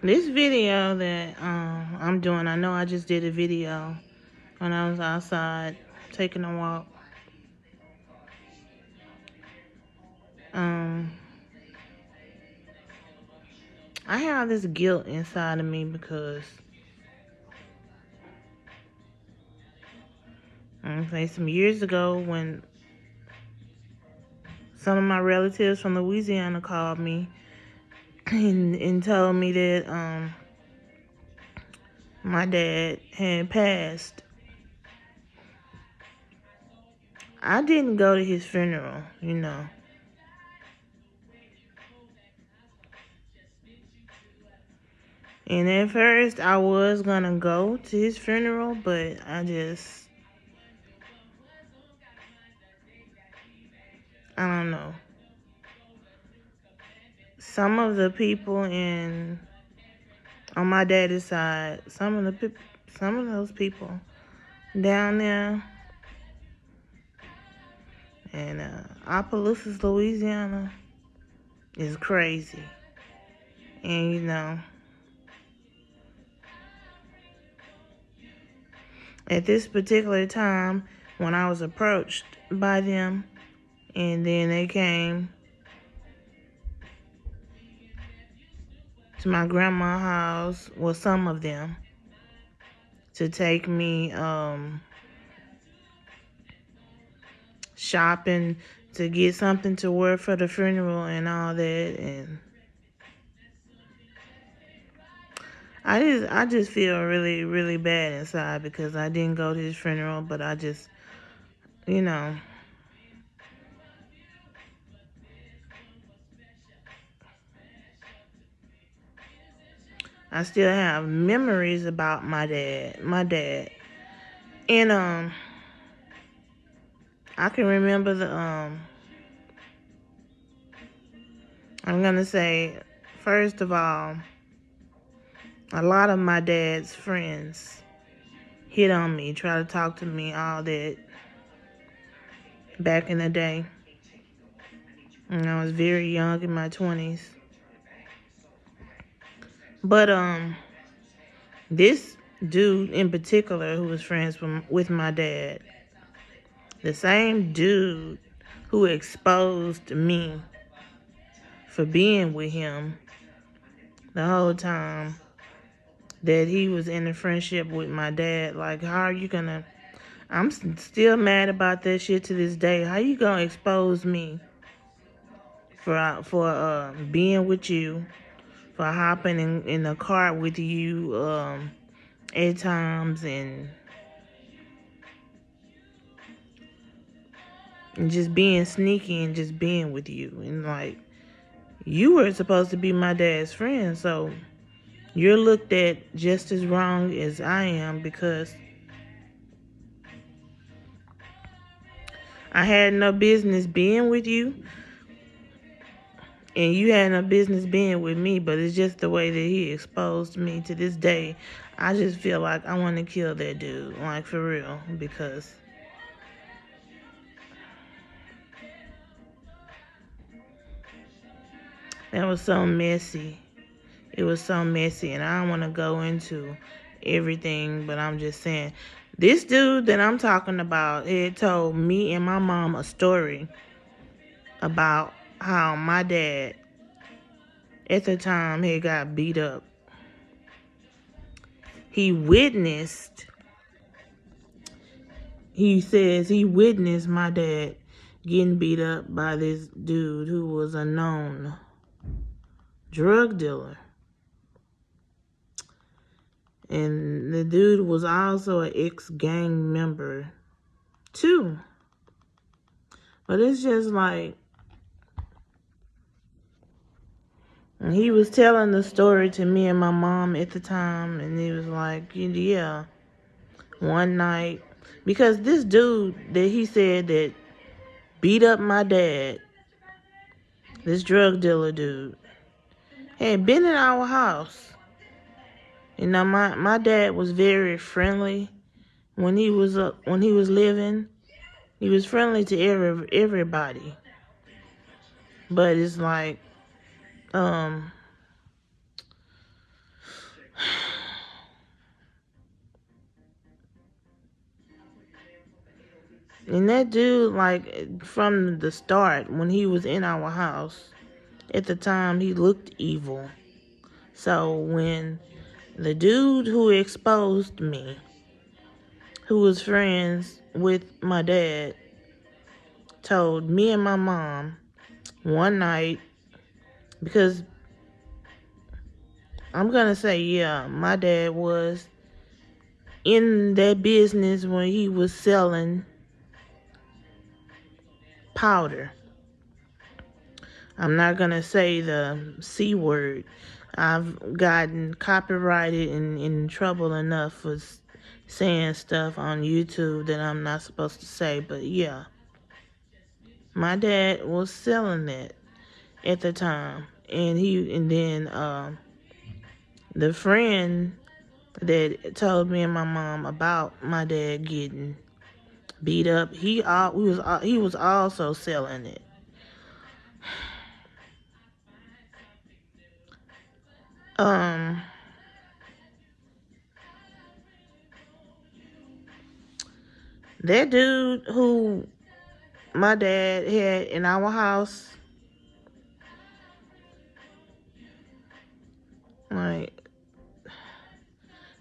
This video that I'm doing, I know I just did a video when I was outside taking a walk. Um, I have this guilt inside of me because some years ago when some of my relatives from Louisiana called me and told me that my dad had passed. I didn't go to his funeral, And at first, I was gonna go to his funeral, but I don't know. Some of the people on my daddy's side, some of those people down there in Opelousas, Louisiana, is crazy. And at this particular time, when I was approached by them, and then they came to my grandma's house, well, some of them, to take me shopping to get something to wear for the funeral and all that, and I just feel really, really bad inside because I didn't go to his funeral, but I just, I still have memories about my dad. And I can remember I'm gonna say, first of all, a lot of my dad's friends hit on me, try to talk to me, all that, back in the day. And I was very young, in my 20s. But this dude in particular, who was friends with my dad, the same dude who exposed me for being with him the whole time that he was in a friendship with my dad. Like, how are you gonna... I'm still mad about that shit to this day. How you gonna expose me for being with you, for hopping in the car with you at times, and just being sneaky and just being with you? And like, you were supposed to be my dad's friend, so you're looked at just as wrong as I am, because I had no business being with you, and you had no business being with me. But it's just the way that he exposed me. To this day, I just feel like I want to kill that dude, like, for real, because that was so messy. It was so messy, and I don't want to go into everything, but I'm just saying, this dude that I'm talking about had told me and my mom a story about how my dad, at the time, he got beat up. He says he witnessed my dad getting beat up by this dude who was a known drug dealer. And the dude was also an ex-gang member too. But it's just like, he was telling the story to me and my mom at the time, and he was like, yeah, one night, because this dude that he said that beat up my dad, this drug dealer dude, had been in our house. My dad was very friendly when he was living. He was friendly to everybody. But it's like, And that dude, like, from the start, when he was in our house, at the time, he looked evil. So when the dude who exposed me, who was friends with my dad, told me and my mom one night, because I'm going to say, yeah, my dad was in that business when he was selling powder. I'm not going to say the C word. I've gotten copyrighted and in trouble enough for saying stuff on YouTube that I'm not supposed to say. But yeah, my dad was selling that at the time. And then the friend that told me and my mom about my dad getting beat up, he was also selling it. That dude who my dad had in our house, like,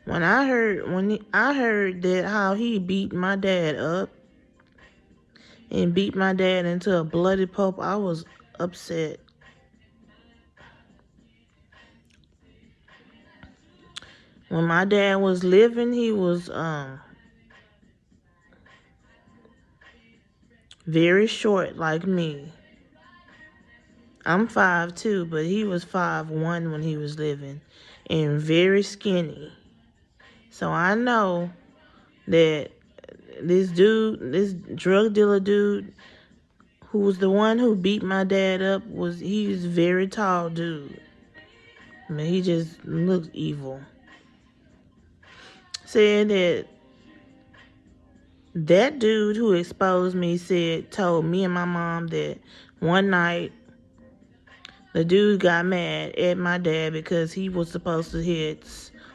when I heard that how he beat my dad up and beat my dad into a bloody pulp, I was upset. When my dad was living, he was very short like me. I'm 5'2", but he was 5'1" when he was living, and very skinny. So I know that this drug dealer dude, who was the one who beat my dad up, he's a very tall dude. I mean, he just looked evil. Said that dude who exposed me told me and my mom that one night the dude got mad at my dad because he was supposed to have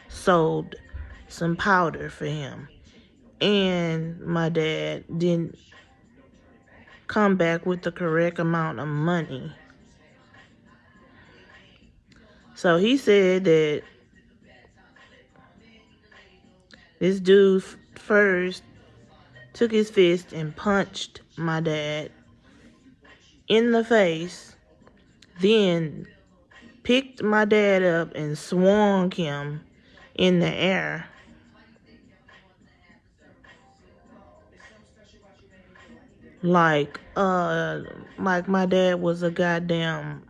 sold some powder for him. And my dad didn't come back with the correct amount of money. So he said that this dude first took his fist and punched my dad in the face, then picked my dad up and swung him in the air like my dad was a goddamn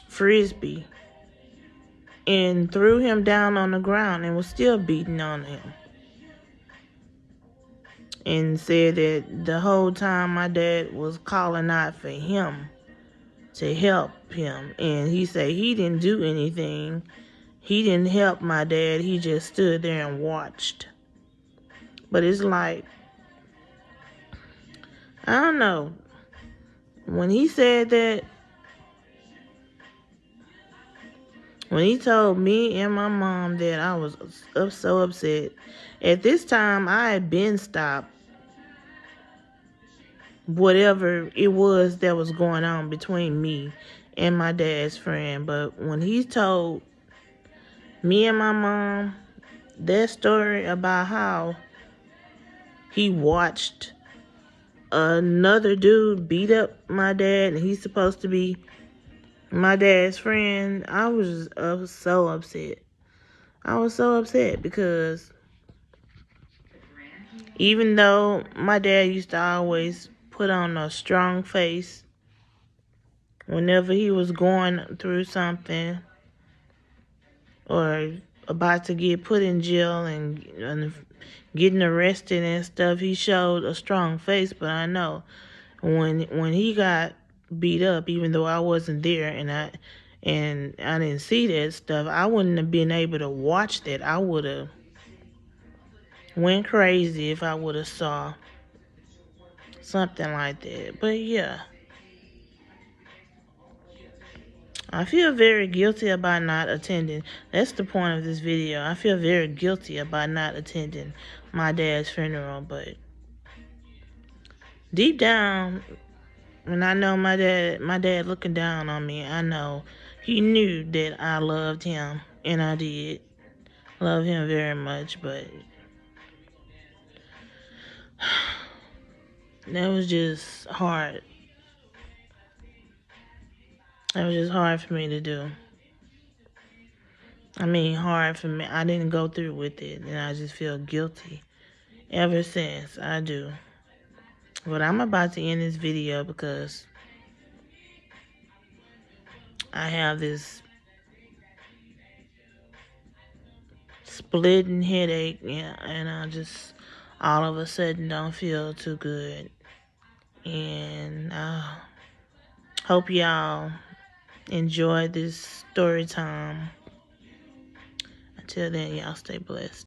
frisbee, and threw him down on the ground and was still beating on him. And said that the whole time my dad was calling out for him to help him. And he said he didn't do anything. He didn't help my dad. He just stood there and watched. But it's like, I don't know. When he said that, when he told me and my mom that, I was so upset. At this time, I had been stopped whatever it was that was going on between me and my dad's friend. But when he told me and my mom that story about how he watched another dude beat up my dad and he's supposed to be my dad's friend, I was so upset. I was so upset because even though my dad used to always put on a strong face whenever he was going through something or about to get put in jail and getting arrested and stuff, he showed a strong face. But I know when he got beat up, even though I wasn't there and I didn't see that stuff, I wouldn't have been able to watch that. I would have went crazy if I would have saw something like that. But yeah, I feel very guilty about not attending. That's the point of this video. I feel very guilty about not attending my dad's funeral, but Deep down, when I know my dad looking down on me, I know he knew that I loved him, and I did love him very much, but that was just hard. That was just hard for me to do. I mean, hard for me. I didn't go through with it, and I just feel guilty ever since. I do. But I'm about to end this video because I have this splitting headache, and I just all of a sudden don't feel too good. And I hope y'all enjoy this story time. Until then, y'all stay blessed.